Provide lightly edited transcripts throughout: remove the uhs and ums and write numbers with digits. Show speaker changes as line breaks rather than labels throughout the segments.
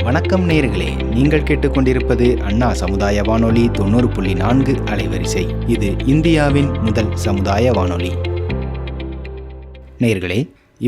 வணக்கம் நேயர்களே, நீங்கள் கேட்டுக்கொண்டிருப்பது அண்ணா சமுதாய வானொலி 90.4 அலைவரிசை. இது இந்தியாவின் முதல் சமுதாய வானொலி. நேயர்களே,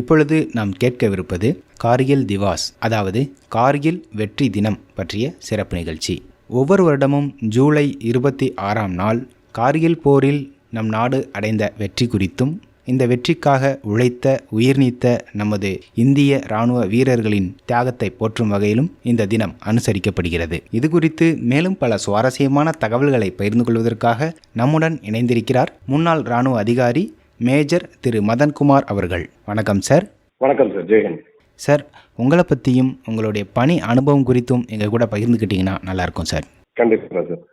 இப்பொழுது நாம் கேட்கவிருப்பது கார்கில் திவாஸ், அதாவது கார்கில் வெற்றி தினம் பற்றிய சிறப்பு நிகழ்ச்சி. ஒவ்வொரு வருடமும் ஜூலை 26ஆம் நாள் கார்கில் போரில் நம் நாடு அடைந்த வெற்றி குறித்தும், இந்த வெற்றிக்காக உழைத்த உயிர் நீத்த நமது இந்திய இராணுவ வீரர்களின் தியாகத்தை போற்றும் வகையிலும் இந்த தினம் அனுசரிக்கப்படுகிறது. இது குறித்து மேலும் பல சுவாரஸ்யமான தகவல்களை பகிர்ந்து கொள்வதற்காக நம்முடன் இணைந்திருக்கிறார் முன்னாள் இராணுவ அதிகாரி மேஜர் திரு மதன்குமார் அவர்கள். வணக்கம் சார்.
வணக்கம் சார். ஜெயஹிந்த்
சார். உங்களை பற்றியும் உங்களுடைய பணி அனுபவம் குறித்தும் எங்கள் கூட பகிர்ந்துக்கிட்டிங்கன்னா நல்லாயிருக்கும் சார்.
கண்டிப்பாக சார்.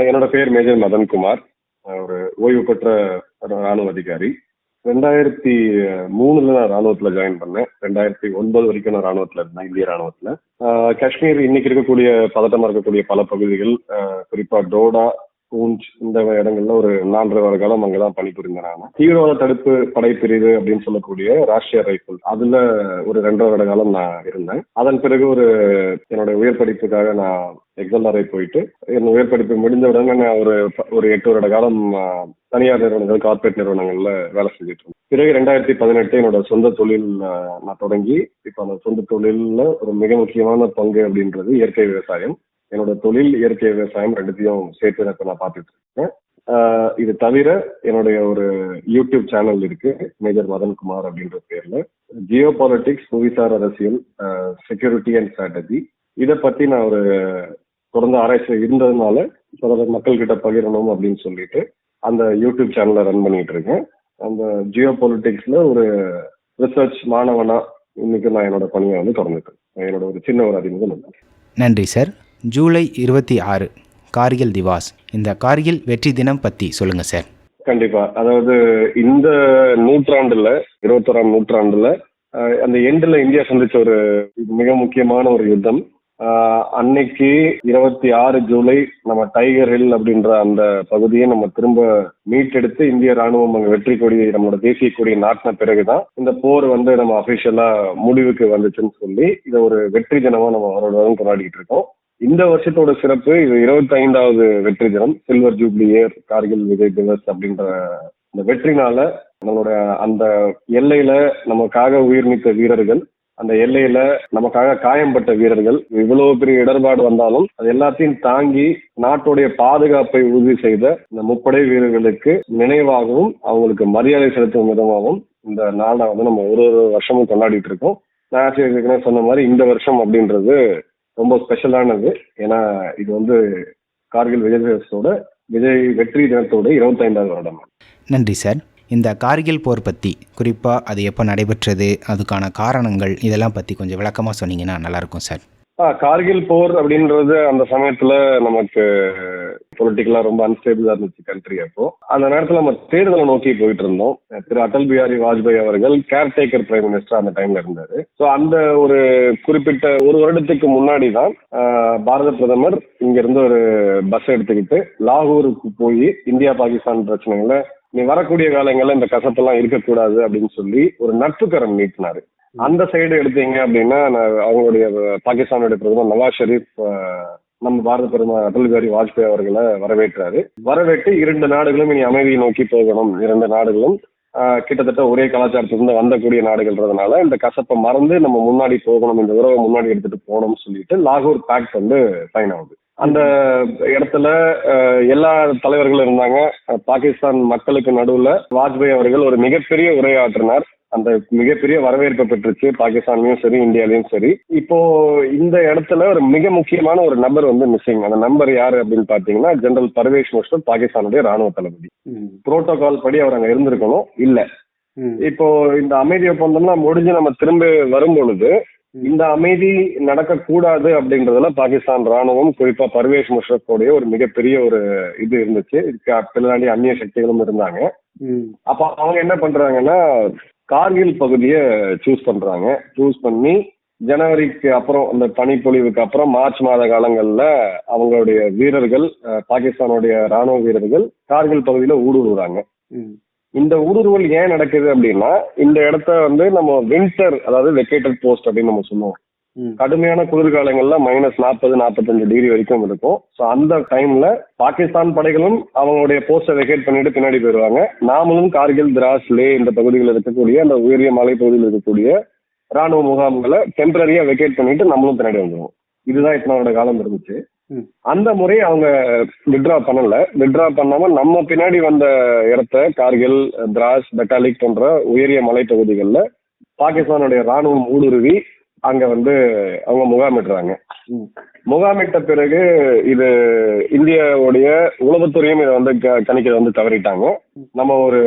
என்னோட பேர் மேஜர் மதன்குமார். ஒரு ஓய்வு பெற்ற இராணுவ அதிகாரி. 2003 நான் ராணுவத்துல ஜாயின் பண்ணேன். 2009 வரைக்கும் நான் ராணுவத்துல இருந்தேன், இந்திய ராணுவத்துல. காஷ்மீர் இன்னைக்கு இருக்கக்கூடிய பதட்டமா இருக்கக்கூடிய பல பகுதிகள், குறிப்பா டோடா, பூஞ்ச், இந்த இடங்கள்ல ஒரு 4.5 வருட காலம் அங்கதான் பணிபுரிந்தேன். நான் தீவிரவாத தடுப்பு படைப்பிரிவு அப்படின்னு சொல்லக்கூடிய ராஷ்டிரிய ரைபிள், அதுல ஒரு 2.5 வருட காலம் நான் இருந்தேன். அதன் பிறகு என்னோட உயர் படிப்புக்காக நான் எக்ஸாம் போயிட்டு என் உயர் படிப்பு முடிந்த உடனே நான் ஒரு 8 வருட காலம் தனியார் நிறுவனங்கள், கார்பரேட் நிறுவனங்கள்ல வேலை செஞ்சுட்டு இருந்தேன். பிறகு 2018 என்னோட சொந்த தொழில் நான் தொடங்கி, இப்ப அந்த சொந்த தொழில்ல ஒரு மிக முக்கியமான பங்கு அப்படின்றது இயற்கை விவசாயம். என்னோட தொழில் இயற்கை விவசாயம், ரெண்டுத்தையும் சேர்த்து இப்ப நான் பார்த்துட்டு இருக்கேன். இது தவிர என்னுடைய ஒரு யூடியூப் சேனல் இருக்கு, மேஜர் மதன்குமார் அப்படின்ற பேர்ல. ஜியோ பாலிட்டிக்ஸ், புவிசார் அரசியல், செக்யூரிட்டி அண்ட் ஸ்ட்ராட்டஜி, இதை பத்தி நான் ஒரு தொடர்ந்து ஆராய்ச்சி இருந்ததுனால மக்கள் கிட்ட பகிரணும் அப்படின்னு சொல்லிட்டு அந்த யூடியூப் சேனலை ரன் பண்ணிட்டு இருக்கேன். அந்த ஜியோ பாலிட்டிக்ஸ்ல ஒரு ரிசர்ச் மாணவனா இன்னைக்கு நான் என்னோட பணியை தொடர்ந்துட்டேன். என்னோட ஒரு சின்ன ஒரு அறிமுகம்.
நன்றி சார். ஜூலை 26 கார்கில் திவாஸ், இந்த கார்கில் வெற்றி தினம் பத்தி சொல்லுங்க சார்.
கண்டிப்பா. அதாவது இந்த நூற்றாண்டுல, 21ஆம் நூற்றாண்டுல அந்த எண்டுல இந்தியா சந்திச்ச ஒரு மிக முக்கியமான ஒரு யுத்தம். அன்னைக்கு 26 ஜூலை நம்ம டைகர் ஹில் அப்படின்ற அந்த பகுதியை நம்ம திரும்ப மீட்டெடுத்து இந்திய ராணுவம் அங்க வெற்றி கொடி, நம்மளோட தேசிய கொடியை நாட்டின பிறகுதான் இந்த போர் நம்ம அபிஷியலா முடிவுக்கு வந்துச்சுன்னு சொல்லி இதை ஒரு வெற்றி தினமா நம்ம அவரோட கொண்டாடிட்டு இருக்கோம். இந்த வருஷத்தோட சிறப்பு, இது 25வது வெற்றி தினம், silver jubilee year Kargil Vijay Diwas அப்படின்ற இந்த வெற்றினால நம்மளோட அந்த எல்லையில நமக்காக உயிர் நீத்த வீரர்கள், அந்த எல்லையில நமக்காக காயம்பட்ட வீரர்கள், இவ்வளவு பெரிய இடர்பாடு வந்தாலும் அது எல்லாத்தையும் தாங்கி நாட்டுடைய பாதுகாப்பை உறுதி செய்த இந்த முப்படை வீரர்களுக்கு நினைவாகவும் அவங்களுக்கு மரியாதை செலுத்தும் விதமாகவும் இந்த நாளை நம்ம ஒரு வருஷமும் கொண்டாடிட்டு இருக்கோம். நான் சொன்ன மாதிரி இந்த வருஷம் அப்படின்றது ரொம்ப ஸ்பெஷலானது. ஏன்னா இது கார்கில் விஜய் வெற்றி தினத்தோட 25வது வருடம்.
நன்றி சார். இந்த கார்கில் போர் பற்றி, குறிப்பாக அது எப்போ நடைபெற்றது, அதுக்கான காரணங்கள், இதெல்லாம் பற்றி கொஞ்சம் விளக்கமாக சொன்னீங்கன்னா நல்லாயிருக்கும் சார்.
கார்கில் போர் அப்படின்றது அந்த சமயத்துல நமக்கு பொலிட்டிக்கலா ரொம்ப அன்ஸ்டேபிளா இருந்துச்சு கண்ட்ரி. அப்போ அந்த நேரத்துல நம்ம தேர்தலை நோக்கி போயிட்டு இருந்தோம். திரு அடல் பிஹாரி வாஜ்பாய் அவர்கள் கேர்டேக்கர் பிரைம் மினிஸ்டர் அந்த டைம்ல இருந்தாரு. ஸோ அந்த ஒரு குறிப்பிட்ட ஒரு வருடத்துக்கு முன்னாடி தான் பாரத பிரதமர் இங்க இருந்து ஒரு பஸ் எடுத்துக்கிட்டு லாகூருக்கு போய் இந்தியா பாகிஸ்தான் பிரச்சனைகளை நீ வரக்கூடிய காலங்கள்ல இந்த கசப்பெல்லாம் இருக்கக்கூடாது அப்படின்னு சொல்லி ஒரு நட்புக்கரம் நீட்டினாரு. அந்த சைடு எடுத்தீங்க அப்படின்னா அவங்களுடைய பாகிஸ்தானுடைய பிரதமர் நவாஸ் ஷெரீப் நம்ம பாரத பிரதமர் அடல் பிஹாரி வாஜ்பாய் அவர்களை வரவேற்று 2 நாடுகளும் இனி அமைதியை நோக்கி போகணும், 2 நாடுகளும் கிட்டத்தட்ட ஒரே கலாச்சாரத்திலிருந்து வந்தக்கூடிய நாடுகள்ன்றதுனால இந்த கசப்பை மறந்து நம்ம முன்னாடி போகணும், இந்த உறவை முன்னாடி எடுத்துட்டு போகணும்னு சொல்லிட்டு லாகூர் பேக்ட் சைன் ஆகுது. அந்த இடத்துல எல்லா தலைவர்களும் இருந்தாங்க. பாகிஸ்தான் மக்களுக்கு நடுவுல வாஜ்பாய் அவர்கள் ஒரு மிகப்பெரிய உரையாற்றினார். அந்த மிகப்பெரிய வரவேற்பை பெற்றுச்சு பாகிஸ்தான்லயும் சரி, இந்தியாலையும் சரி. இப்போ இந்த இடத்துல ஒரு மிக முக்கியமான ஒரு நபர் மிஸ்ஸிங். அந்த நம்பர் யாரு அப்படின்னு பாத்தீங்கன்னா ஜெனரல் பர்வேஸ் முஷரப், பாகிஸ்தானுடைய ராணுவ தளபதி. புரோட்டோகால் படி அவர் அங்க இருந்திருக்கணும், இல்ல. இப்போ இந்த அமைதி ஒப்பந்தம்லாம் முடிஞ்சு நம்ம திரும்ப வரும் பொழுது இந்த அமைதி நடக்க கூடாது அப்படின்றதுல பாகிஸ்தான் ராணுவம், குறிப்பா பர்வேஸ் முஷரஃபோடைய ஒரு மிகப்பெரிய ஒரு இது இருந்துச்சு. இதுக்கு பின்னாடி அந்நிய சக்திகளும் இருந்தாங்க. அப்ப அவங்க என்ன பண்றாங்கன்னா கார்கில் பகுதியை சூஸ் பண்ணி ஜனவரிக்கு அப்புறம், அந்த பனிப்பொழிவுக்கு அப்புறம் மார்ச் மாத காலங்கள்ல அவங்களுடைய வீரர்கள், பாகிஸ்தானுடைய ராணுவ வீரர்கள் கார்கில் பகுதியில ஊடுருவுறாங்க. இந்த ஊடுருவல் ஏன் நடக்குது அப்படின்னா, இந்த இடத்த நம்ம வின்டர், அதாவது வெக்கேட்டட் போஸ்ட் அப்படின்னு நம்ம சொல்லுவோம். கடுமையான குளிர்காலங்கள்ல -40-45 வரைக்கும் இருக்கும். ஸோ அந்த டைம்ல பாகிஸ்தான் படைகளும் அவங்களுடைய போஸ்டை வெக்கேட் பண்ணிட்டு பின்னாடி போயிடுவாங்க. நாமளும் கார்கில், திராஸ், லே இந்த பகுதிகளில் இருக்கக்கூடிய அந்த உயரிய மலை பகுதியில் இருக்கக்கூடிய ராணுவ முகாம்களை டெம்பரரியா வெக்கேட் பண்ணிட்டு நம்மளும் பின்னாடி வந்துடுவோம். இதுதான் இத்தனோட காலம் இருந்துச்சு. அந்த முறை அவங்க வித்ட்ரா பண்ணல. வித்ட்ரா பண்ணாம நம்ம பின்னாடி வந்த இடத்த கார்கில், திராஸ், பெட்டாலிக் போன்ற உயரிய மலைப்பகுதிகளில் பாகிஸ்தானுடைய ராணுவம் ஊடுருவி அங்க அவங்க முகாமிடுறாங்க. முகாமிட்ட பிறகு இது இந்தியாவுடைய உளவுத்துறையும் இதை கணிக்க தவறிட்டாங்க. நம்ம ஒரு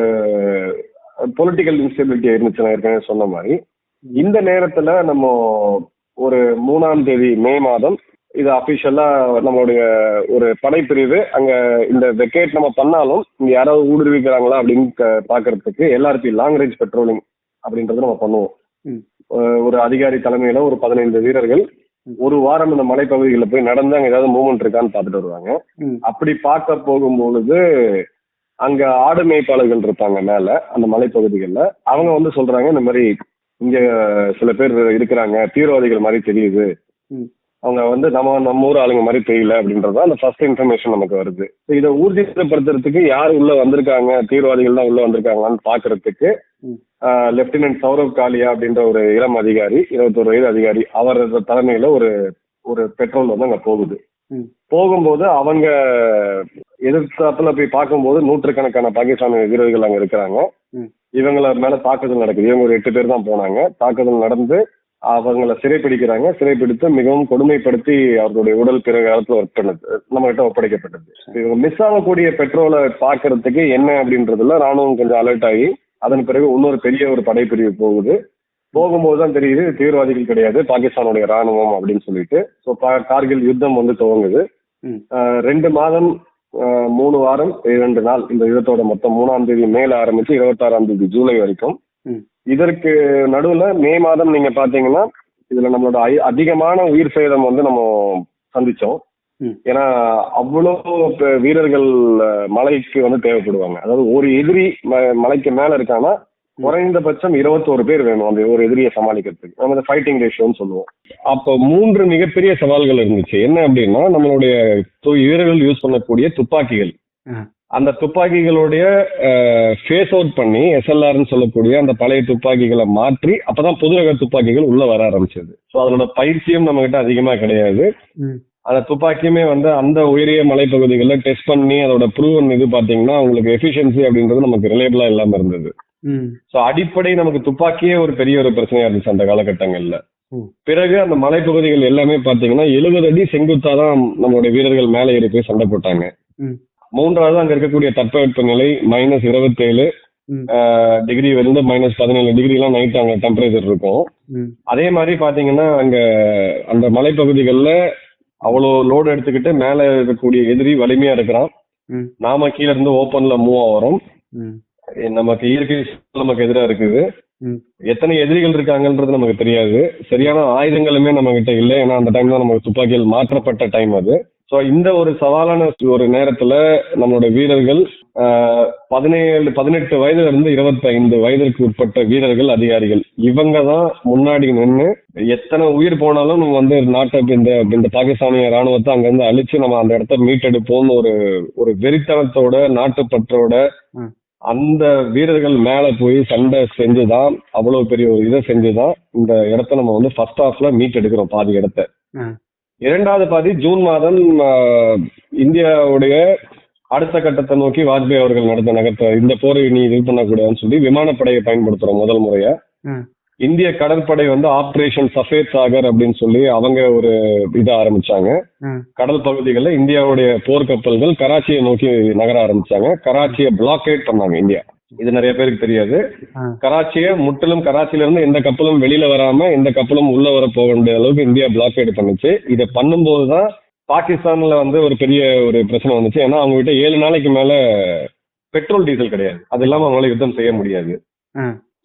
பொலிட்டிக்கல் இன்ஸ்டெபிலிட்டி இருந்துச்சுன்னா ஏற்கனவே சொன்ன மாதிரி இந்த நேரத்துல நம்ம ஒரு 3ஆம் தேதி மே மாதம் இது அபிஷியலா நம்மளுடைய ஒரு படைப்பிரிவு அங்க இந்த வெக்கேட் நம்ம பண்ணாலும் இங்க யாராவது ஊடுருவிக்கிறாங்களா அப்படின்னு பாக்குறதுக்கு LRP லாங் ரேஞ்ச் பெட்ரோலிங் அப்படின்றத நம்ம பண்ணுவோம். ஒரு அதிகாரி தலைமையில ஒரு 15 வீரர்கள் ஒரு வாரம் இந்த மலைப்பகுதிகளில் போய் நடந்து அங்க ஏதாவது மூவ்மெண்ட் இருக்கான்னு பார்த்துட்டு வருவாங்க. அப்படி பார்க்க போகும்பொழுது அங்க ஆடு மேய்ப்பாளர்கள் இருப்பாங்க மேல அந்த மலைப்பகுதிகளில். அவங்க சொல்றாங்க இந்த மாதிரி இங்க சில பேர் இருக்கிறாங்க, தீவிரவாதிகள் மாதிரி தெரியுது, அவங்க நம்ம ஊர் ஆளுங்க மாதிரி தெரியல அப்படின்றத அந்த ஃபர்ஸ்ட் இன்ஃபர்மேஷன் நமக்கு வருது. இதை ஊர்ஜிதப்படுத்துறதுக்கு யார் உள்ள வந்திருக்காங்க, தீவிரவாதிகள் தான் உள்ள வந்திருக்காங்களான்னு பாக்குறதுக்கு லெப்டினன்ட் சௌரவ் காலியா அப்படின்ற ஒரு இளம் அதிகாரி, 21 வயது அதிகாரி, அவர் தலைமையில ஒரு பெட்ரோல் அங்க போகுது. போகும்போது அவங்க எதிர்த்தாப்புல போய் பார்க்கும்போது நூற்றுக்கணக்கான பாகிஸ்தான் வீரர்கள் அங்க இருக்கிறாங்க. இவங்கள மேல தாக்குதல் நடக்குது. இவங்க ஒரு 8 பேர் தான் போனாங்க. தாக்குதல் நடந்து அவங்கள சிறைப்பிடிக்கிறாங்க. சிறைப்பிடித்து மிகவும் கொடுமைப்படுத்தி அவர்களுடைய உடல் பிற காலத்துல நம்ம கிட்ட ஒப்படைக்கப்பட்டது. இவங்க மிஸ் ஆகக்கூடிய பெட்ரோலை பாக்குறதுக்கு என்ன அப்படின்றதுல ராணுவம் கொஞ்சம் அலர்ட் ஆகி அதன் பிறகு இன்னொரு பெரிய ஒரு படைப்பிரிவு போகுது. போகும்போதுதான் தெரியுது தீவிரவாதிகள் கிடையாது, பாகிஸ்தானுடைய ராணுவம் அப்படின்னு சொல்லிட்டு. ஸோ கார்கில் யுத்தம் துவங்குது. 2 மாதம் 3 வாரம் 2 நாள் இந்த யுத்தத்தோட மொத்தம் 3ஆம் தேதி மேல ஆரம்பிச்சு 26ஆம் தேதி ஜூலை வரைக்கும். இதற்கு நடுவுல மே மாதம் நீங்க பாத்தீங்கன்னா இதுல நம்மளோட அதிகமான உயிர் சேதம் நம்ம சந்திச்சோம். ஏன்னா அவ்வளவு வீரர்கள் மலைக்கு தேவைப்படுவாங்க. அதாவது ஒரு எதிரி மலைக்கு மேல இருக்கான்னா குறைந்தபட்சம் 21 பேர் வேணும் அந்த ஒரு எதிரியை சமாளிக்கிறதுக்கு. நம்ம ஃபைட்டிங் ரேஷியோன்னு சொல்லுவோம். அப்போ 3 மிகப்பெரிய சவால்கள் இருந்துச்சு. என்ன அப்படின்னா நம்மளுடைய வீரர்கள் யூஸ் பண்ணக்கூடிய துப்பாக்கிகள், அந்த துப்பாக்கிகளுடைய ஃபேஸ் அவுட் பண்ணி SLRன்னு சொல்லக்கூடிய அந்த பழைய துப்பாக்கிகளை மாற்றி அப்பதான் புது ரக துப்பாக்கிகள் உள்ள வர ஆரம்பிச்சது. ஸோ அதனோட பயிற்சியும் நம்ம கிட்ட அதிகமா கிடையாது. அந்த துப்பாக்கியுமே அந்த உயரிய மலைப்பகுதிகளில் டெஸ்ட் பண்ணி அதோட ப்ரூவன் இது பாத்தீங்கன்னா உங்களுக்கு எஃபிஷியன்சி அப்படின்றது நமக்கு ரிலேபிளா இல்லாம இருந்தது. ஸோ அடிப்படை நமக்கு துப்பாக்கியே ஒரு பெரிய ஒரு பிரச்சனையா இருந்துச்சு அந்த காலகட்டங்கள்ல. பிறகு அந்த மலைப்பகுதிகள் எல்லாமே பாத்தீங்கன்னா 70 அடி செங்குத்தாதான் நம்மளுடைய வீரர்கள் மேலே ஏறி போய் சண்டை போட்டாங்க. 3வது அங்க இருக்கக்கூடிய தட்பவெப்ப நிலை -27 டிகிரி -17 டிகிரி எல்லாம் நைட் அங்க டெம்பரேச்சர் இருக்கும். அதே மாதிரி பாத்தீங்கன்னா அங்க அந்த மலைப்பகுதிகளில் அவ்வளோ லோடு எடுத்துக்கிட்டு மேல இருக்கக்கூடிய எதிரி வலிமையா இருக்கிறான். நாம கீழே இருந்து ஓப்பன்ல மூவ் ஆகிறோம். நமக்கு இயற்கை நமக்கு எதிராக இருக்குது. எத்தனை எதிரிகள் இருக்காங்கன்றது நமக்கு தெரியாது. சரியான ஆயுதங்களுமே நம்ம கிட்ட இல்லை. ஏன்னா அந்த டைம் தான் நமக்கு துப்பாக்கிகள் மாற்றப்பட்ட டைம் அது. ஸோ இந்த ஒரு சவாலான ஒரு நேரத்துல நம்மளோட வீரர்கள் 18 வயதுல இருந்து 25 வயதிற்கு உட்பட்ட வீரர்கள், அதிகாரிகள், இவங்க தான் முன்னாடி நின்று எத்தனை உயிர் போனாலும் நம்ம நாட்டை இந்த பாகிஸ்தானிய ராணுவத்தை அங்கிருந்து அழிச்சு நம்ம அந்த இடத்த மீட்டெடுப்போம்னு ஒரு வெறித்தனத்தோட நாட்டுப்பற்றோட அந்த வீரர்கள் மேல போய் சண்டை செஞ்சுதான், அவ்வளவு பெரிய ஒரு இதை செஞ்சுதான் இந்த இடத்த நம்ம ஃபர்ஸ்ட் ஹாஃப்ல மீட்டெடுக்கிறோம் பாதி இடத்த. 2வது பாதி ஜூன் மாதம் இந்தியாவுடைய அடுத்த கட்டத்தை நோக்கி வாஜ்பாய் அவர்கள் நகர்த்த இந்த போரை நீ இது பண்ணக்கூடாதுன்னு சொல்லி விமானப்படையை பயன்படுத்துறோம் முதல் முறையா. இந்திய கடற்படை ஆபரேஷன் சஃபேத் சாகர் அப்படின்னு சொல்லி அவங்க ஒரு இதை ஆரம்பிச்சாங்க. கடல் பகுதிகளில் இந்தியாவுடைய போர்க்கப்பல்கள் கராச்சியை நோக்கி நகர ஆரம்பிச்சாங்க. கராச்சியை பிளாக்கேட் பண்ணாங்க இந்தியா. இது நிறைய பேருக்கு தெரியாது. கராச்சியை முற்றிலும், கராச்சியில இருந்து எந்த கப்பலும் வெளியில வராம எந்த கப்பலும் உள்ள வர போக வேண்டிய அளவுக்கு இந்தியா பிளாக்கேட் பண்ணுச்சு. இதை பண்ணும்போதுதான் பாகிஸ்தான்ல ஒரு பெரிய ஒரு பிரச்சனை வந்துச்சு. ஏன்னா அவங்க கிட்ட 7 நாளைக்கு மேல பெட்ரோல் டீசல் கிடையாது. அது இல்லாம அவங்களால யுத்தம் செய்ய முடியாது.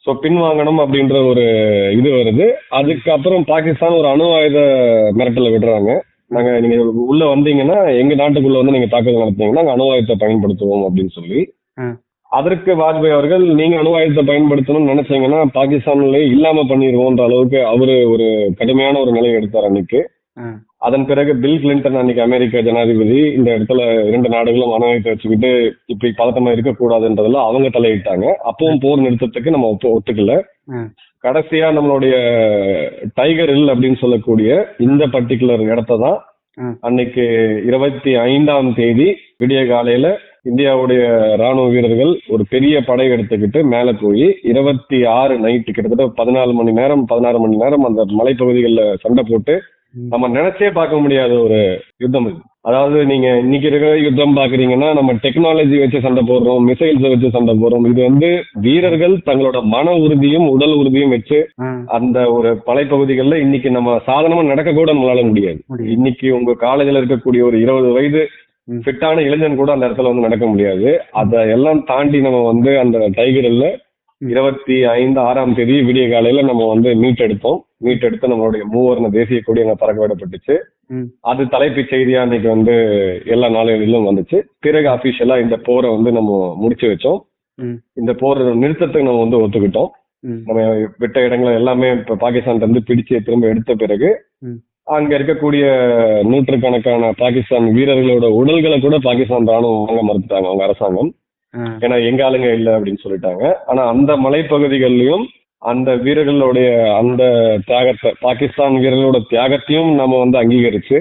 ஸோ பின்வாங்கணும் அப்படின்ற ஒரு இது வருது. அதுக்கப்புறம் பாகிஸ்தான் ஒரு அணு ஆயுத மிரட்டலை விடுறாங்க. நீங்க உள்ள வந்தீங்கன்னா எங்க நாட்டுக்குள்ள நீங்க தாக்குதல் நடத்தீங்கன்னா அணு ஆயுதத்தை பயன்படுத்துவோம் அப்படின்னு சொல்லி. அதற்கு வாஜ்பாய் அவர்கள் நீங்க அணு ஆயுதத்தை பயன்படுத்தணும்னு நினைச்சீங்கன்னா பாகிஸ்தான்லயே இல்லாம பண்ணிடுவோன்ற அளவுக்கு அவரு ஒரு கடுமையான ஒரு நிலையை எடுத்தார் அன்னைக்கு. அதன் பிறகு பில் கிளின்டன் அன்னைக்கு அமெரிக்க ஜனாதிபதி இந்த இடத்துல 2 நாடுகளும் அணு ஆயுதத்தை வச்சுக்கிட்டு இப்படி பதட்டமா இருக்கக்கூடாதுன்றதுல அவங்க தலையிட்டாங்க. அப்பவும் போர் நிறுத்தத்துக்கு நம்ம ஒத்துக்கல. கடைசியா நம்மளுடைய டைகர் ஹில் அப்படின்னு சொல்லக்கூடிய இந்த பர்டிகுலர் இடத்த தான் அன்னைக்கு 25ஆம் தேதி விடிய காலையில இந்தியாவுடைய ராணுவ வீரர்கள் ஒரு பெரிய படை எடுத்துக்கிட்டு மேல போய் 26 நைட்டு கிட்டத்தட்ட 16 மணி நேரம் அந்த மலைப்பகுதிகளில் சண்டை போட்டு நம்ம நினைச்சே பார்க்க முடியாத ஒரு யுத்தம் இது. அதாவது நீங்க இன்னைக்கு இருக்கிற யுத்தம் பாக்குறீங்கன்னா நம்ம டெக்னாலஜி வச்சு சண்டை போடுறோம், மிசைல்ஸ் வச்சு சண்டை போடுறோம். இது வந்து வீரர்கள் தங்களோட மன உறுதியும் உடல் உறுதியும் வச்சு அந்த ஒரு மலைப்பகுதிகளில் இன்னைக்கு நம்ம சாதாரணமா நடக்க கூட நம்மளால முடியாது. இன்னைக்கு உங்க காலேஜ்ல இருக்கக்கூடிய ஒரு 20 வயது ஃபிட்டான இளைஞன் கூட அந்த இடத்துல வந்து நடக்க முடியாது. அதையெல்லாம் தாண்டி நம்ம வந்து அந்த டைகர்ல 25ஆம் தேதி விடிய காலையில நம்ம வந்து மீட்டெடுத்து நம்மளுடைய மூவர்ண தேசிய கொடி அங்க பறக்க விடப்பட்டுச்சு. அது தலைப்புச் செய்தியா அன்னைக்கு வந்து எல்லா நாடுகளிலும் வந்துச்சு. பிறகு அபிஷியலா இந்த போரை வந்து நம்ம முடிச்சு வச்சோம். இந்த போர் நிறுத்தத்துக்கு நம்ம வந்து ஒத்துக்கிட்டோம். நம்ம விட்ட இடங்களை எல்லாமே இப்ப பாகிஸ்தான் இருந்து பிடிச்சு திரும்ப எடுத்த பிறகு அங்க இருக்கக்கூடிய நூற்றுக்கணக்கான பாகிஸ்தான் வீரர்களோட உடல்களை கூட பாகிஸ்தான் ராணுவம் வாங்க மறுத்துட்டாங்க அவங்க அரசாங்கம். ஏன்னா எங்க ஆளுங்க இல்ல அப்படின்னு சொல்லிட்டாங்க. ஆனா அந்த மலைப்பகுதிகளிலும் அந்த வீரர்களுடைய அந்த தியாகத்தை, பாகிஸ்தான் வீரர்களோட தியாகத்தையும் நம்ம வந்து அங்கீகரிச்சு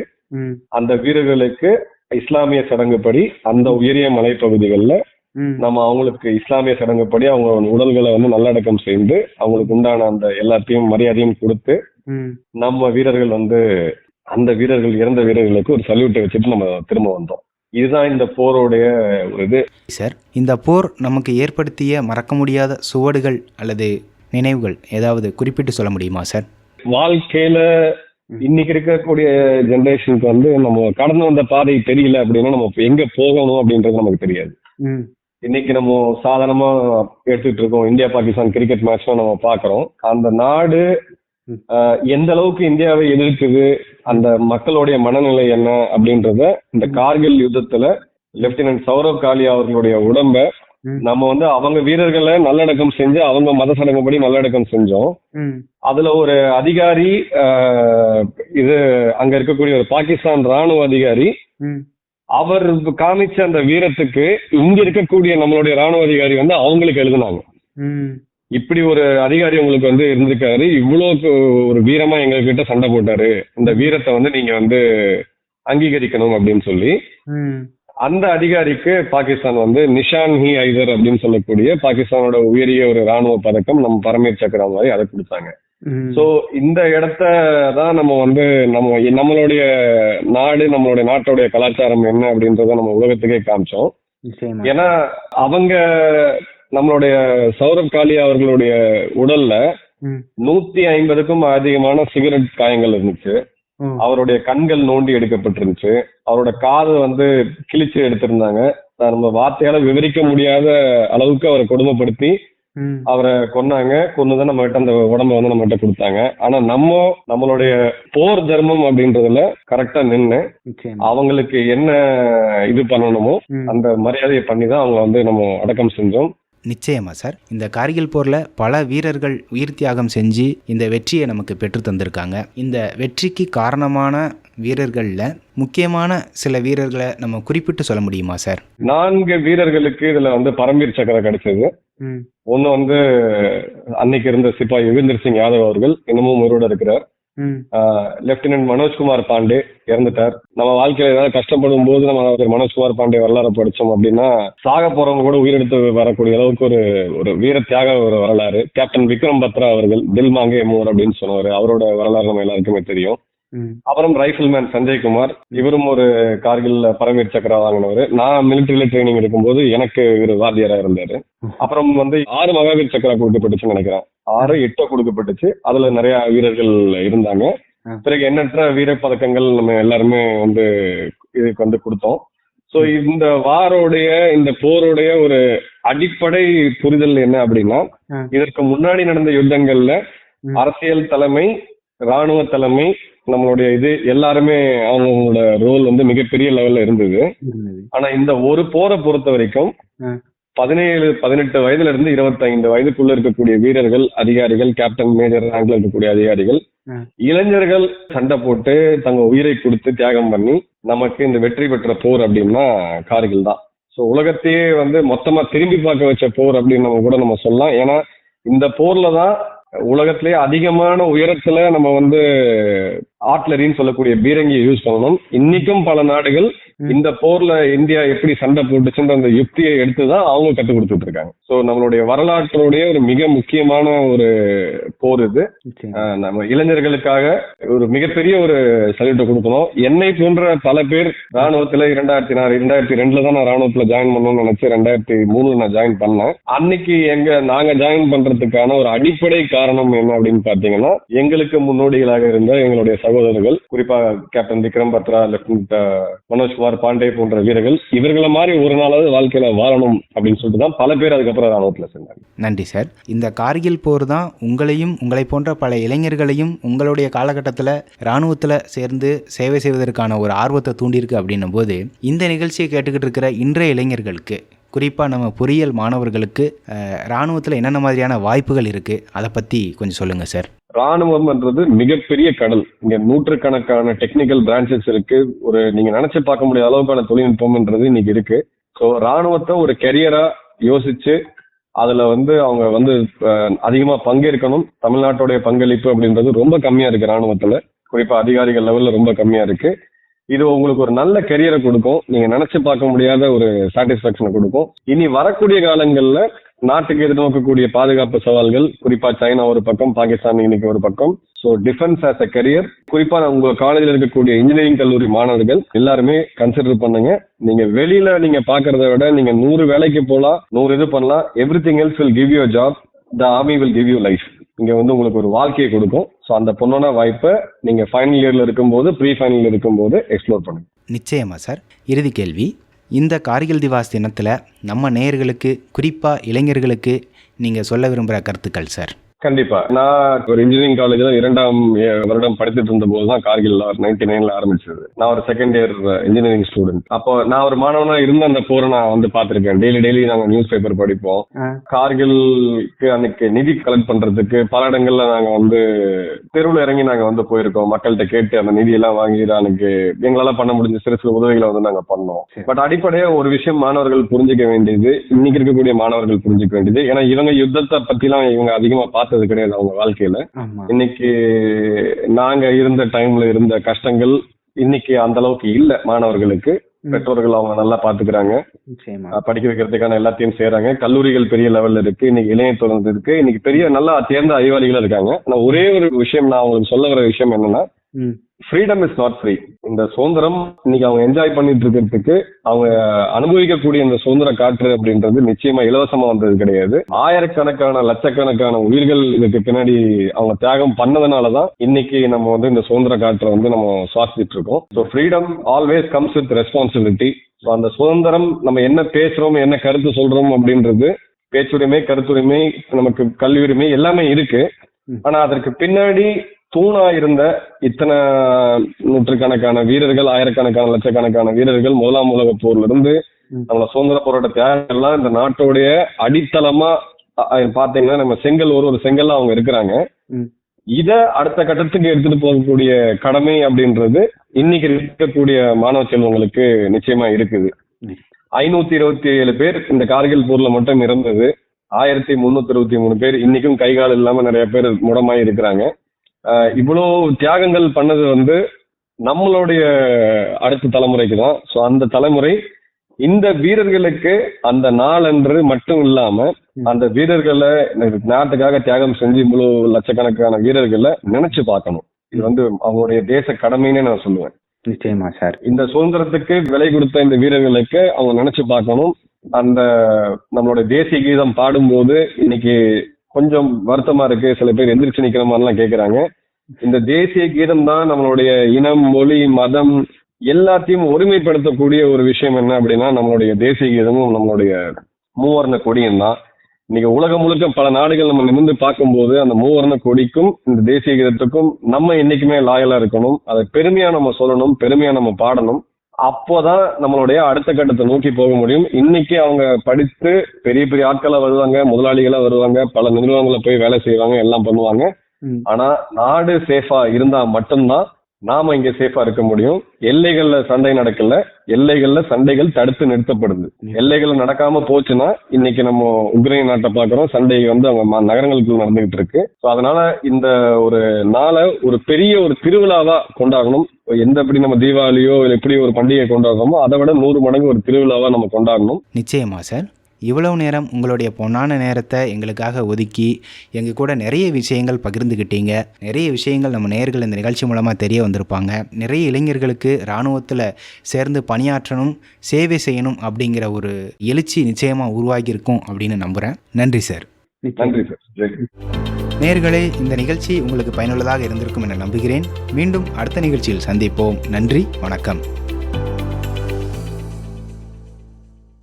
அந்த வீரர்களுக்கு இஸ்லாமிய சடங்குப்படி அந்த உயரிய மலைப்பகுதிகளில் நம்ம அவங்களுக்கு இஸ்லாமிய சடங்குப்படி அவங்க உடல்களை வந்து நல்லடக்கம் செய்து அவங்களுக்கு உண்டான அந்த எல்லாத்தையும் மரியாதையும் கொடுத்து நம்ம வீரர்கள் வந்து அந்த வீரர்கள் இறந்த வீரர்களுக்கு ஒரு சல்யூட்டை வச்சுட்டு நம்ம திரும்ப வந்தோம். இதுதான் இந்த போருடைய ஒரு இது.
சார், இந்த போர் நமக்கு ஏற்படுத்திய மறக்க முடியாத சுவடுகள் அல்லது நினைவுகள் ஏதாவது குறிப்பிட்டு சொல்ல முடியுமா சார்?
வாழ்க்கையில இன்னைக்கு இருக்கக்கூடிய ஜெனரேஷனுக்கு வந்து நம்ம கடந்து வந்த பாதை தெரியல அப்படின்னா நம்ம எங்க போகணும் அப்படின்றது நமக்கு தெரியாது. இன்னைக்கு நம்ம சாதாரணமா எடுத்துட்டு இருக்கோம். இந்தியா பாகிஸ்தான் கிரிக்கெட் மேட்ச் நம்ம பாக்குறோம். அந்த நாடு எந்த அளவுக்கு இந்தியாவை எதிர்க்குது, அந்த மக்களுடைய மனநிலை என்ன அப்படின்றத இந்த கார்கில் யுத்தத்துல லெப்டினன்ட் சௌரவ் காலியா அவர்களுடைய உடம்ப நம்ம வந்து அவங்க வீரர்களை நல்லடக்கம் செஞ்சு அவங்க மத சடங்குப்படி நல்லடக்கம் செஞ்சோம். அதுல ஒரு அதிகாரி இது அங்க இருக்கக்கூடிய ஒரு பாகிஸ்தான் ராணுவ அதிகாரி அவர் காமிச்ச அந்த வீரத்துக்கு இங்க இருக்கக்கூடிய நம்மளுடைய ராணுவ அதிகாரி வந்து அவங்களுக்கு எழுதுனாங்க, இப்படி ஒரு அதிகாரி உங்களுக்கு வந்து இருந்திருக்காரு, இவ்வளவு ஒரு வீரமா எங்க கிட்ட சண்டை போட்டாரு, இந்த வீரத்தை வந்து நீங்க வந்து அங்கீகரிக்கணும் அப்படின்னு சொல்லி அந்த அதிகாரிக்கு பாகிஸ்தான் வந்து நிஷான் ஹி ஐதர் அப்படின்னு சொல்லக்கூடிய பாகிஸ்தானோட உயரிய ஒரு ராணுவ பதக்கம் நம்ம பரமீர் சக்ரா மாதிரி அதை கொடுத்தாங்க. சோ இந்த இடத்த தான் நம்ம வந்து நம்மளுடைய நாடு, நம்மளுடைய நாட்டோடைய கலாச்சாரம் என்ன அப்படின்றத நம்ம உலகத்துக்கே காமிச்சோம். ஏன்னா அவங்க நம்மளுடைய சௌரவ் காலியா அவர்களுடைய உடல்ல 150க்கும் அதிகமான சிகரெட் காயங்கள் இருந்துச்சு. அவருடைய கண்கள் நோண்டி எடுக்கப்பட்டிருந்துச்சு. அவரோட காது வந்து கிழிச்சு எடுத்திருந்தாங்க. நம்ம வார்த்தையால விவரிக்க முடியாத அளவுக்கு அவரை கொடுமைப்படுத்தி அவரை கொன்னாங்க. கொன்னுதான் நம்ம கிட்ட அந்த உடம்ப வந்து நம்ம கிட்ட கொடுத்தாங்க. ஆனா நம்மளுடைய போர் தர்மம் அப்படின்றதுல கரெக்டா நின்று அவங்களுக்கு என்ன இது பண்ணணுமோ அந்த மரியாதையை பண்ணிதான் அவங்க வந்து நம்ம அடக்கம் செஞ்சோம்.
நிச்சயமா சார், இந்த கார்கில் போரில் பல வீரர்கள் உயிர் தியாகம் செஞ்சு இந்த வெற்றியை நமக்கு பெற்று தந்திருக்காங்க. இந்த வெற்றிக்கு காரணமான வீரர்களில் முக்கியமான சில வீரர்களை நம்ம குறிப்பிட்டு சொல்ல முடியுமா சார்? 4
வீரர்களுக்கு இதுல வந்து பரம்பீர் சக்கரை கிடைச்சது. ஒன்னு வந்து அன்னைக்கு இருந்த சிப்பாய் யுகேந்தர் சிங் யாதவ் அவர்கள் இன்னமும் உயிரோட இருக்கிறார். லெப்டினன்ட் மனோஜ்குமார் பாண்டே இறந்துட்டார். நம்ம வாழ்க்கையில ஏதாவது கஷ்டப்படும் போது நம்ம மனோஜ்குமார் பாண்டே வரலாறு படிச்சோம் அப்படின்னா சாக போறவங்க கூட உயிரெடுத்து வரக்கூடிய அளவுக்கு ஒரு வீர தியாக ஒரு வரலாறு. கேப்டன் விக்ரம் பத்ரா அவர்கள் தில் மாங்கே மோர் அப்படின்னு சொன்னவர், அவரோட வரலாறு நம்ம எல்லாருக்குமே தெரியும். அப்புறம் ரைஃபிள்மேன் சஞ்சய் குமார், இவரும் ஒரு கார்கில் பரமீர் சக்கரா வாங்கினவர். நான் மிலிட்டரியில ட்ரைனிங் இருக்கும்போது எனக்கு இவர் வாத்தியாரா இருந்தாரு. அப்புறம் வந்து 6 மகாவீர் சக்கரா கொடுக்கப்பட்டுச்சுன்னு நினைக்கிறேன், 6-8 கொடுக்கப்பட்டுச்சு. அதுல நிறைய வீரர்கள் இருந்தாங்க. பிறகு எண்ணற்ற வீர பதக்கங்கள் நம்ம எல்லாருமே வந்து இதுக்கு வந்து கொடுத்தோம். சோ இந்த இந்த போருடைய ஒரு அடிப்படை புரிதல் என்ன அப்படின்னா, இதற்கு முன்னாடி நடந்த யுத்தங்கள்ல அரசியல் தலைமை, ராணுவ தலைமை, நம்மளுடைய இது எல்லாருமே அவங்களோட ரோல் வந்து மிகப்பெரிய லெவல்ல இருந்தது. ஆனா இந்த ஒரு போரை பொறுத்த வரைக்கும் 17-18 வயதுல இருந்து 25 வயதுக்குள்ள இருக்கக்கூடிய வீரர்கள், அதிகாரிகள், கேப்டன், மேஜர் ரேங்க்ல இருக்கக்கூடிய அதிகாரிகள், இளைஞர்கள் சண்டை போட்டு தங்க உயிரை கொடுத்து தியாகம் பண்ணி நமக்கு இந்த வெற்றி பெற்ற போர் அப்படின்னா கார்கில் தான். ஸோ உலகத்தையே மொத்தமா திரும்பி பார்க்க வச்ச போர் அப்படின்னு நம்ம கூட நம்ம சொல்லலாம். ஏன்னா இந்த போர்ல தான் உலகத்திலேயே அதிகமான உயரத்துல நம்ம ஆர்ட்லரின்னு சொல்லக்கூடிய பீரங்கியை யூஸ் பண்ணணும். இன்னைக்கும் பல நாடுகள் இந்த போர்ல இந்தியா எப்படி சண்டை போட்டுச்சுன்ற அந்த யுக்தியை எடுத்துதான் அவங்க கற்றுக் கொடுத்துட்டு இருக்காங்க. ஸோ நம்மளுடைய வரலாற்றுடைய ஒரு மிக முக்கியமான ஒரு போர் இது. நம்ம இளைஞர்களுக்காக ஒரு மிகப்பெரிய ஒரு சல்யூட்டை கொடுக்கணும். என்னை போன்ற பல பேர் ராணுவத்துல 2002 தான் நான் ராணுவத்துல ஜாயின் பண்ணணும்னு நினைச்சு 2003 நான் ஜாயின் பண்ணேன். அன்னைக்கு நாங்க ஜாயின் பண்றதுக்கான ஒரு அடிப்படை காரணம் என்ன அப்படின்னு பாத்தீங்கன்னா, எங்களுக்கு முன்னோடிகளாக இருந்த எங்களுடைய சகோதரர்கள், குறிப்பா கேப்டன் விக்ரம் பத்ரா, லெப்டினன்ட் மனோஜ்குமார் பாண்டே போன்ற வீரர்கள், இவர்களை மாதிரி ஒரு நாளாவது வாழ்க்கையில வாழணும் அப்படின்னு சொல்லிட்டு தான் பல பேர் அதுக்கப்புறம் ராணுவத்துல சேர்ந்தாங்க.
நன்றி சார். இந்த கார்கில் போர் தான் உங்களையும் உங்களை போன்ற பல இளைஞர்களையும் உங்களுடைய காலகட்டத்தில் ராணுவத்தில் சேர்ந்து சேவை செய்வதற்கான ஒரு ஆர்வத்தை தூண்டியிருக்கு அப்படின்னும் போது, இந்த நிகழ்ச்சியை கேட்டுக்கிட்டு இருக்கிற இன்றைய இளைஞர்களுக்கு, குறிப்பாக நம்ம பொறியியல் மாணவர்களுக்கு ராணுவத்தில் என்னென்ன மாதிரியான வாய்ப்புகள் இருக்குது, அதை பற்றி கொஞ்சம் சொல்லுங்கள் சார்.
ராணுவம்ன்றது மிகப்பெரிய கடல். இங்க நூற்றுக்கணக்கான டெக்னிக்கல் பிரான்ச்சஸ் இருக்கு. நீங்க நினைச்சு பார்க்க முடியாத அளவுக்கான தொழில்நுட்பம்ன்றது இன்னைக்கு இருக்கு. ஸோ ராணுவத்தை ஒரு கெரியரா யோசிச்சு அதுல அவங்க அதிகமா பங்கேற்கணும். தமிழ்நாட்டுடைய பங்களிப்பு அப்படின்றது ரொம்ப கம்மியா இருக்கு ராணுவத்துல, குறிப்பா அதிகாரிகள் லெவல்ல ரொம்ப கம்மியா இருக்கு. இது உங்களுக்கு ஒரு நல்ல கெரியரை கொடுக்கும். நீங்க நினைச்சு பார்க்க முடியாத ஒரு சாட்டிஸ்பாக்சனை கொடுக்கும். இனி வரக்கூடிய காலங்கள்ல நாட்டுக்கு எதிர்நோக்கக்கூடிய பாதுகாப்பு சவால்கள், குறிப்பா சைனா ஒரு பக்கம், பாகிஸ்தான் இன்னைக்கு ஒரு பக்கம். So defence as a career, குறிப்பா உங்க காலேஜில் இருக்கக்கூடிய இன்ஜினியரிங் கல்லூரி மாணவர்கள் எல்லாருமே கன்சிடர் பண்ணுங்க. நீங்க வெளியில நீங்க பாக்குறத விட நீங்க 100 வேலைக்கு போகலாம், 100 இது பண்ணலாம். Everything else will give you a job, the army will give you life. இங்க உங்களுக்கு ஒரு வாழ்க்கையை கொடுக்கும். ஸோ அந்த பொண்ணான வாய்ப்பை நீங்க ஃபைனல் இயர்ல இருக்கும்போது, ப்ரீ ஃபைனல் இருக்கும்போது எக்ஸ்ப்ளோர் பண்ணுங்க.
நிச்சயமா சார். இறுதி கேள்வி, இந்த கார்கில் திவாஸ் தினத்தில் நம்ம நேயர்களுக்கு, குறிப்பாக இளைஞர்களுக்கு நீங்கள் சொல்ல விரும்புகிற கருத்துக்கள் சார்?
கண்டிப்பா. நான் ஒரு இன்ஜினியரிங் காலேஜ்ல 2ஆம் வருடம் படித்துட்டு இருந்த போதுதான் கார்கில் 99ல ஆரம்பிச்சது. நான் ஒரு செகண்ட் இயர் இன்ஜினியரிங் ஸ்டூடெண்ட். அப்போ நான் ஒரு மாணவனா இருந்த அந்த போரை நான் பார்த்திருக்கேன். டெய்லி நாங்க நியூஸ் பேப்பர் படிப்போம். கார்கிலுக்கு அன்னைக்கு நிதி கலெக்ட் பண்றதுக்கு பல இடங்கள்ல நாங்க தெருவில் இறங்கி நாங்க போயிருக்கோம். மக்கள்கிட்ட கேட்டு அந்த நிதி எல்லாம் வாங்கி அன்னைக்கு எங்களால பண்ண முடிஞ்ச சிறு சிறு உதவிகளை நாங்க பண்ணோம். பட் அடிப்படையா ஒரு விஷயம் மாணவர்கள் புரிஞ்சுக்க வேண்டியது, இன்னைக்கு இருக்கக்கூடிய மாணவர்கள் புரிஞ்சுக்க வேண்டியது, ஏன்னா இவங்க யுத்தத்தை பத்தி எல்லாம் இவங்க அதிகமா கிடையாது அவங்க வாழ்க்கையில. இன்னைக்கு நாங்க இருந்த டைம்ல இருந்த கஷ்டங்கள் இன்னைக்கு அந்த அளவுக்கு இல்ல. மாணவர்களுக்கு பெற்றோர்கள் அவங்க நல்லா பாத்துக்கிறாங்க, படிக்க வைக்கிறதுக்கான எல்லாத்தையும் செய்யறாங்க. கல்லூரிகள் பெரிய லெவல்ல இருக்கு. இன்னைக்கு இளைய தொடர்ந்து இருக்கு. இன்னைக்கு பெரிய நல்லா தேர்ந்த அறிவாளிகள் இருக்காங்க. ஆனா ஒரே ஒரு விஷயம், நான் அவங்களுக்கு சொல்ல வர விஷயம் என்னன்னா, ஃப்ரீடம் இஸ் நாட் ஃப்ரீ. இந்த சுதந்திரம் இன்னைக்கு அவங்க என்ஜாய் பண்ணிட்டு இருக்கிறதுக்கு, அவங்க அனுபவிக்கக்கூடிய இந்த சுதந்திர காற்று அப்படின்றது நிச்சயமா இலவசமா வந்தது கிடையாது. ஆயிரக்கணக்கான லட்சக்கணக்கான உயிர்கள் இதுக்கு பின்னாடி அவங்க தியாகம் பண்ணதுனாலதான் இன்னைக்கு நம்ம இந்த சுதந்திர காற்றை நம்ம சுவாசிச்சுட்டு இருக்கோம். So freedom always comes with responsibility. So அந்த சுதந்திரம், நம்ம என்ன பேசுறோம், என்ன கருத்து சொல்றோம் அப்படின்றது, பேச்சுரிமை, கருத்துரிமை, நமக்கு கல்வி உரிமை எல்லாமே இருக்கு. ஆனா அதற்கு பின்னாடி தூணா இருந்த இத்தனை நூற்றுக்கணக்கான வீரர்கள், ஆயிரக்கணக்கான லட்சக்கணக்கான வீரர்கள், முதலாம் உலக போர்ல இருந்து நம்மள சுதந்திர போராட்ட தியாகங்கள்லாம் இந்த நாட்டோடைய அடித்தளமா பாத்தீங்கன்னா நம்ம செங்கல், ஒரு செங்கல்ல அவங்க இருக்கிறாங்க. இத அடுத்த கட்டத்துக்கு எடுத்துட்டு போகக்கூடிய கடமை அப்படின்றது இன்னைக்கு இருக்கக்கூடிய மாணவ செல்வங்களுக்கு நிச்சயமா இருக்குது. 527 பேர் இந்த கார்கில் போர்ல மட்டும் இறந்தது. 1323 பேர் இன்னைக்கும் கைகால் இல்லாம நிறைய பேர் முடமாயி இருக்கிறாங்க. இவ்வளவு தியாகங்கள் பண்ணது நம்மளுடைய அடுத்த தலைமுறைக்கு தான். ஸோ அந்த தலைமுறை இந்த வீரர்களுக்கு அந்த நாளன்று மட்டும் இல்லாம அந்த வீரர்களை நாட்டுக்காக தியாகம் செஞ்சு இவ்வளவு லட்சக்கணக்கான வீரர்களை நினைச்சு பார்க்கணும். இது அவங்களுடைய தேச கடமைன்னு நான் சொல்லுவேன்.
நிச்சயமா சார்.
இந்த சுதந்திரத்துக்கு விலை கொடுத்த இந்த வீரர்களுக்கு அவங்க நினைச்சு பார்க்கணும். அந்த நம்மளுடைய தேசிய கீதம் பாடும்போது இன்னைக்கு கொஞ்சம் வருத்தமா இருக்கு. சில பேர் எந்திரிச்சு நிக்கிற மாதிரிலாம் கேட்கிறாங்க. இந்த தேசிய கீதம் தான் நம்மளுடைய இனம், மொழி, மதம் எல்லாத்தையும் ஒருமைப்படுத்தக்கூடிய ஒரு விஷயம். என்ன அப்படின்னா, நம்மளுடைய தேசிய கீதமும் நம்மளுடைய மூவர்ண கொடியும் தான். இன்னைக்கு உலகம் முழுக்க பல நாடுகள் நம்ம நிமிர்ந்து பார்க்கும்போது அந்த மூவர்ண கொடிக்கும் இந்த தேசிய கீதத்துக்கும் நம்ம என்னைக்குமே லாயலா இருக்கணும். அதை பெருமையா நம்ம சொல்லணும், பெருமையா நம்ம பாடணும். அப்போதான் நம்மளுடைய அடுத்த கட்டத்தை நோக்கி போக முடியும். இன்னைக்கு அவங்க படித்து பெரிய பெரிய ஆட்களா வருவாங்க, முதலாளிகளா வருவாங்க, பல நிறுவனங்களை போய் வேலை செய்வாங்க, எல்லாம் பண்ணுவாங்க. ஆனா நாடு சேஃபா இருந்தா மட்டும்தான் நாம இங்க சேஃபா இருக்க முடியும். எல்லைகள்ல சண்டை நடக்கல, எல்லைகள்ல சண்டைகள் தடுத்து நிறுத்தப்படுது. எல்லைகள் நடக்காம போச்சுன்னா இன்னைக்கு நம்ம உக்ரைன் நாட்டை பாக்குறோம், சண்டை வந்து அவங்க நகரங்களுக்குள்ள நடந்துகிட்டு இருக்கு. அதனால இந்த ஒரு நாளை ஒரு பெரிய ஒரு திருவிழாவா கொண்டாடணும். எப்படி நம்ம தீபாவளியோ இல்லை எப்படி ஒரு பண்டிகை கொண்டாடுறோமோ அதை விட 100 மடங்கு ஒரு திருவிழாவா நம்ம கொண்டாடணும்.
நிச்சயமா சார். இவ்வளவு நேரம் உங்களுடைய பொன்னான நேரத்தை எங்களுக்காக ஒதுக்கி எங்கள் கூட நிறைய விஷயங்கள் பகிர்ந்துக்கிட்டீங்க. நிறைய விஷயங்கள் நம்ம நேயர்கள் இந்த நிகழ்ச்சி மூலமாக தெரிய வந்திருப்பாங்க. நிறைய இளைஞர்களுக்கு இராணுவத்தில் சேர்ந்து பணியாற்றணும், சேவை செய்யணும் அப்படிங்கிற ஒரு எழுச்சி நிச்சயமாக உருவாகியிருக்கும் அப்படின்னு நம்புகிறேன். நன்றி சார்.
நன்றி சார்.
நேயர்களே, இந்த நிகழ்ச்சி உங்களுக்கு பயனுள்ளதாக இருந்திருக்கும் என நம்புகிறேன். மீண்டும் அடுத்த நிகழ்ச்சியில் சந்திப்போம். நன்றி, வணக்கம்.